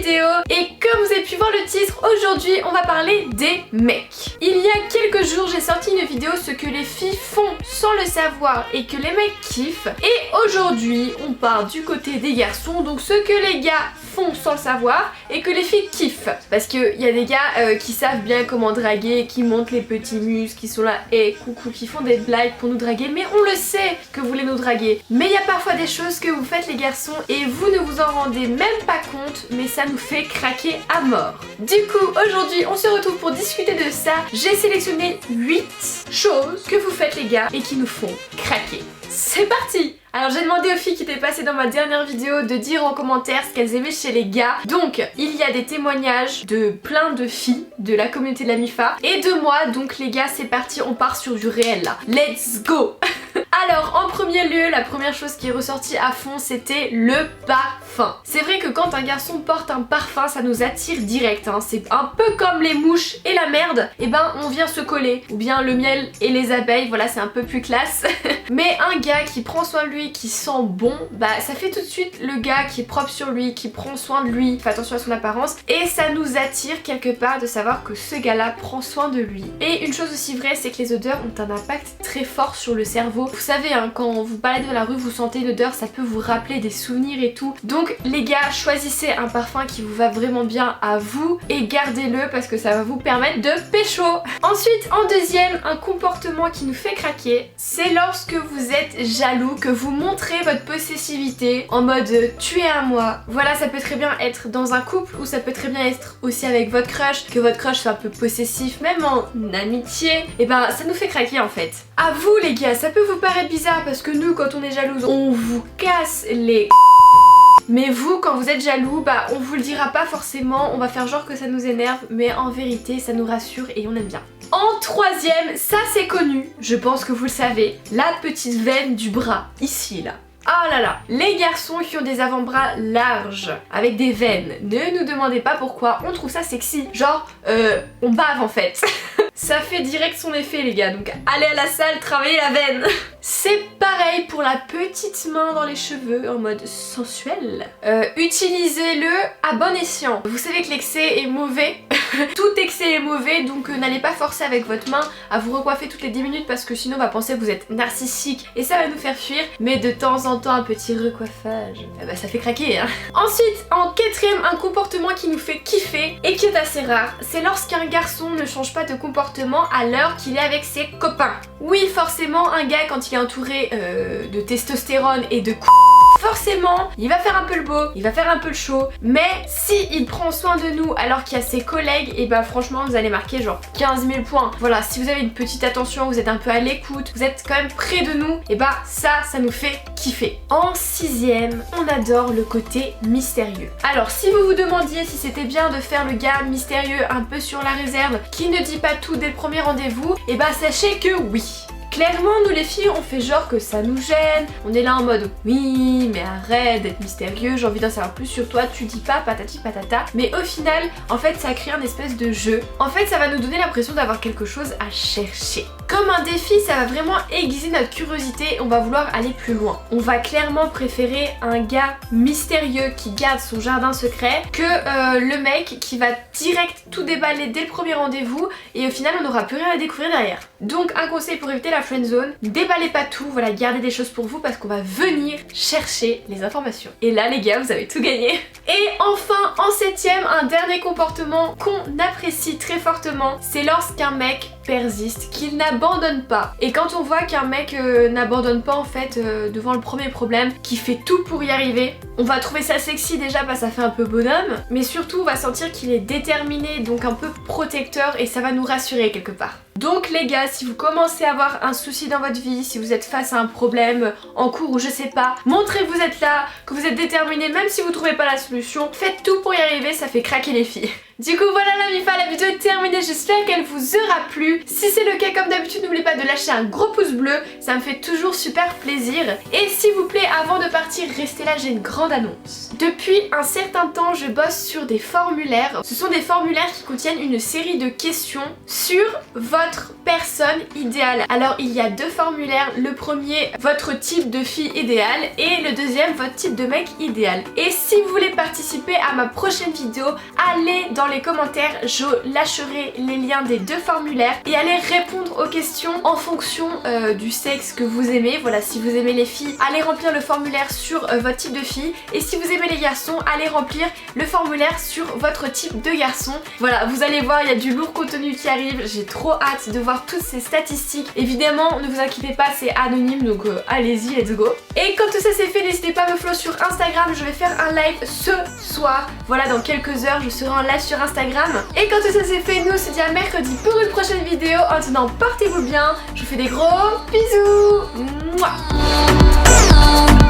vidéo. Et comme vous avez pu voir le titre, aujourd'hui on va parler des mecs. Il y a quelques jours j'ai sorti une vidéo ce que les filles font sans le savoir et que les mecs kiffent. Et aujourd'hui on part du côté des garçons, donc ce que les gars font sans le savoir et que les filles kiffent. Parce qu'il y a des gars qui savent bien comment draguer, qui montent les petits muscles, qui sont là et coucou, qui font des blagues pour nous draguer, mais on le sait que vous voulez nous draguer. Mais il y a parfois des choses que vous faites les garçons et vous ne vous en rendez même pas compte, mais ça nous fait craquer à mort. Du coup aujourd'hui on se retrouve pour discuter de ça. J'ai sélectionné 8 choses que vous faites les gars et qui nous font craquer. C'est parti! Alors j'ai demandé aux filles qui étaient passées dans ma dernière vidéo de dire en commentaire ce qu'elles aimaient chez les gars. Donc il y a des témoignages de plein de filles de la communauté de la MIFA et de moi. Donc les gars c'est parti, on part sur du réel là. Let's go! Alors en premier lieu, la première chose qui est ressortie à fond c'était le parfum. C'est vrai que quand un garçon porte un parfum ça nous attire direct hein. C'est un peu comme les mouches et la merde, et ben on vient se coller. Ou bien le miel et les abeilles, voilà c'est un peu plus classe. Mais un gars qui prend soin de lui, qui sent bon, bah ça fait tout de suite le gars qui est propre sur lui, qui prend soin de lui, fait attention à son apparence. Et ça nous attire quelque part de savoir que ce gars là prend soin de lui. Et une chose aussi vraie c'est que les odeurs ont un impact très fort sur le cerveau. Vous savez hein, quand vous baladez dans la rue vous sentez une odeur, ça peut vous rappeler des souvenirs et tout. Donc les gars choisissez un parfum qui vous va vraiment bien à vous et gardez-le parce que ça va vous permettre de pécho. Ensuite en deuxième, un comportement qui nous fait craquer, c'est lorsque vous êtes jaloux, que vous montrez votre possessivité en mode tu es à moi. Voilà, ça peut très bien être dans un couple ou ça peut très bien être aussi avec votre crush, que votre crush soit un peu possessif, même en amitié. Et ben ça nous fait craquer en fait. À vous les gars, ça peut vous paraître bizarre parce que nous quand on est jalouse on vous casse les mais vous quand vous êtes jaloux bah on vous le dira pas forcément, on va faire genre que ça nous énerve mais en vérité ça nous rassure et on aime bien. En troisième, ça c'est connu, je pense que vous le savez, la petite veine du bras, ici là. Oh là là, les garçons qui ont des avant-bras larges, avec des veines, ne nous demandez pas pourquoi, on trouve ça sexy. Genre, on bave en fait. Ça fait direct son effet les gars, donc allez à la salle, travaillez la veine. C'est pareil pour la petite main dans les cheveux en mode sensuel. Utilisez-le à bon escient. Vous savez que l'excès est mauvais. Tout excès est mauvais, donc n'allez pas forcer avec votre main à vous recoiffer toutes les 10 minutes parce que sinon on va penser que vous êtes narcissique et ça va nous faire fuir. Mais de temps en temps un petit recoiffage, bah ça fait craquer hein. Ensuite en quatrième, un comportement qui nous fait kiffer et qui est assez rare, c'est lorsqu'un garçon ne change pas de comportement à l'heure qu'il est avec ses copains. Oui forcément un gars quand il est entouré de testostérone et de forcément, il va faire un peu le beau, il va faire un peu le chaud, mais si il prend soin de nous alors qu'il y a ses collègues, et bah franchement vous allez marquer genre 15 000 points. Voilà, si vous avez une petite attention, vous êtes un peu à l'écoute, vous êtes quand même près de nous, et bah ça nous fait kiffer. En sixième, on adore le côté mystérieux. Alors si vous vous demandiez si c'était bien de faire le gars mystérieux un peu sur la réserve, qui ne dit pas tout dès le premier rendez-vous, et bah sachez que oui. Clairement, nous les filles, on fait genre que ça nous gêne, on est là en mode oui, mais arrête d'être mystérieux, j'ai envie d'en savoir plus sur toi, tu dis pas patati patata. Mais au final, en fait, ça crée un espèce de jeu. En fait, ça va nous donner l'impression d'avoir quelque chose à chercher. Comme un défi, ça va vraiment aiguiser notre curiosité, on va vouloir aller plus loin. On va clairement préférer un gars mystérieux qui garde son jardin secret que le mec qui va direct tout déballer dès le premier rendez-vous et au final on n'aura plus rien à découvrir derrière. Donc un conseil pour éviter la friendzone, déballez pas tout, voilà, gardez des choses pour vous parce qu'on va venir chercher les informations. Et là les gars, vous avez tout gagné. Et enfin, en septième, un dernier comportement qu'on apprécie très fortement, c'est lorsqu'un mec persiste, qu'il n'abandonne pas. Et quand on voit qu'un mec n'abandonne pas en fait devant le premier problème, qui fait tout pour y arriver, on va trouver ça sexy déjà parce que ça fait un peu bonhomme, mais surtout on va sentir qu'il est déterminé, donc un peu protecteur et ça va nous rassurer quelque part. Donc les gars, si vous commencez à avoir un souci dans votre vie, si vous êtes face à un problème en cours ou je sais pas, montrez que vous êtes là, que vous êtes déterminé, même si vous trouvez pas la solution, faites tout pour y arriver, ça fait craquer les filles. Du coup voilà la MIFA, la vidéo est terminée, j'espère qu'elle vous aura plu. Si c'est le cas, comme d'habitude, n'oubliez pas de lâcher un gros pouce bleu, ça me fait toujours super plaisir. Et s'il vous plaît, avant de partir, restez là, j'ai une grande annonce. Depuis un certain temps, je bosse sur des formulaires. Ce sont des formulaires qui contiennent une série de questions sur votre personne idéale. Alors il y a deux formulaires, le premier, votre type de fille idéale, et le deuxième, votre type de mec idéal. Et si vous voulez participer à ma prochaine vidéo, allez dans les commentaires, je lâcherai les liens des deux formulaires et allez répondre aux questions en fonction du sexe que vous aimez. Voilà, si vous aimez les filles, allez remplir le formulaire sur votre type de fille, et si vous aimez les garçons, allez remplir le formulaire sur votre type de garçon. Voilà, vous allez voir, il y a du lourd contenu qui arrive, j'ai trop hâte de voir toutes ces statistiques. Évidemment, ne vous inquiétez pas, c'est anonyme, donc allez-y, let's go. Et quand tout ça c'est fait, n'hésitez pas à me follow sur Instagram, je vais faire un live ce soir. Voilà, dans quelques heures, je serai en live sur Instagram. Et quand tout ça c'est fait, nous on se dit à mercredi pour une prochaine vidéo. En attendant, portez-vous bien, je vous fais des gros bisous. Mouah.